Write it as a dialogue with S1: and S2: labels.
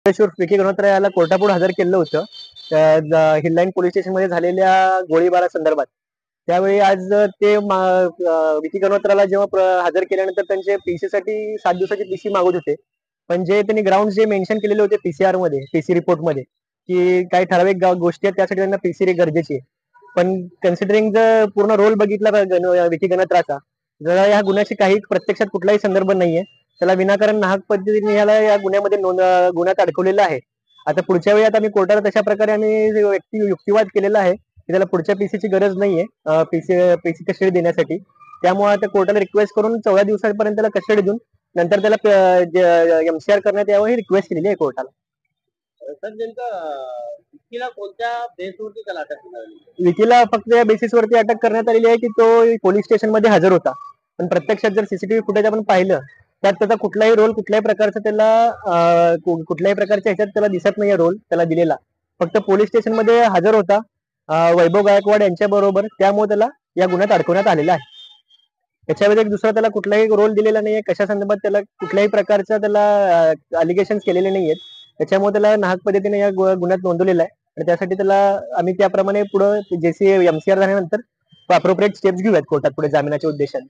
S1: विकी गणोत्रा याला कोर्टापुढे हजर केलं होतं. हिल्लाईन पोलीस स्टेशन मध्ये झालेल्या गोळीबारासंदर्भात. त्यावेळी आज ते विकी गणोत्राला जेव्हा हजर केल्यानंतर त्यांचे पीसी साठी 7 दिवसाची पीसी मागत होते. पण जे त्यांनी ग्राउंड जे मेन्शन केलेले होते पीसीआर मध्ये, पीसी रिपोर्ट मध्ये, की काही ठराविक गोष्टी आहेत त्यासाठी त्यांना पीसी गरजेची आहे. पण कन्सिडरिंग जर पूर्ण रोल बघितला विकी गणोत्राचा, जर या गुन्ह्याची काही प्रत्यक्षात कुठलाही संदर्भ नाहीये, त्याला विनाकारण नाहक पद्धतीने याला या गुन्ह्यामध्ये गुन्ह्यात अडकवलेलं आहे. आता पुढच्या वेळी आता मी कोर्टाला तशा प्रकारे आम्ही युक्तिवाद केलेला आहे की त्याला पुढच्या पीसीची गरज नाहीये, पीसी कस्टडी देण्यासाठी. त्यामुळे आता कोर्टाला रिक्वेस्ट करून 14 दिवसांपर्यंत त्याला कस्टडी देऊन नंतर त्याला एमसीआर करण्यात यावं ही रिक्वेस्ट केलेली आहे कोर्टाला.
S2: सर नेमकं विकीला कोणत्या बेसवरती त्याला अटक करण्यात आली?
S1: विकीला फक्त या बेसिसवरती अटक करण्यात आलेली आहे की तो पोलीस स्टेशन मध्ये हजर होता. पण प्रत्यक्षात जर सीसीटीव्ही फुटेज आपण पाहिलं त्यात त्याचा कुठलाही रोल, कुठल्याही प्रकारचा त्याला कुठल्याही प्रकारच्या ह्याच्यात त्याला दिसत नाहीये रोल त्याला दिलेला. फक्त पोलीस स्टेशन मध्ये हजर होता वैभव गायकवाड यांच्या बरोबर, त्यामुळे त्याला या गुन्ह्यात अडकवण्यात आलेला आहे. त्याच्या व्यतिरिक्त दुसरा त्याला कुठलाही रोल दिलेला नाहीये, कशा संदर्भात त्याला कुठल्याही प्रकारचा त्याला अलिगेशन केलेले नाहीयेत. त्याच्यामुळे त्याला नाहक पद्धतीने या गुन्ह्यात नोंदवलेला आहे आणि त्यासाठी त्याला आम्ही त्याप्रमाणे पुढे एमसीआर झाल्यानंतर अप्रोप्रिएट स्टेप्स घेऊयात कोर्टात पुढे जामिनाच्या उद्देशाने.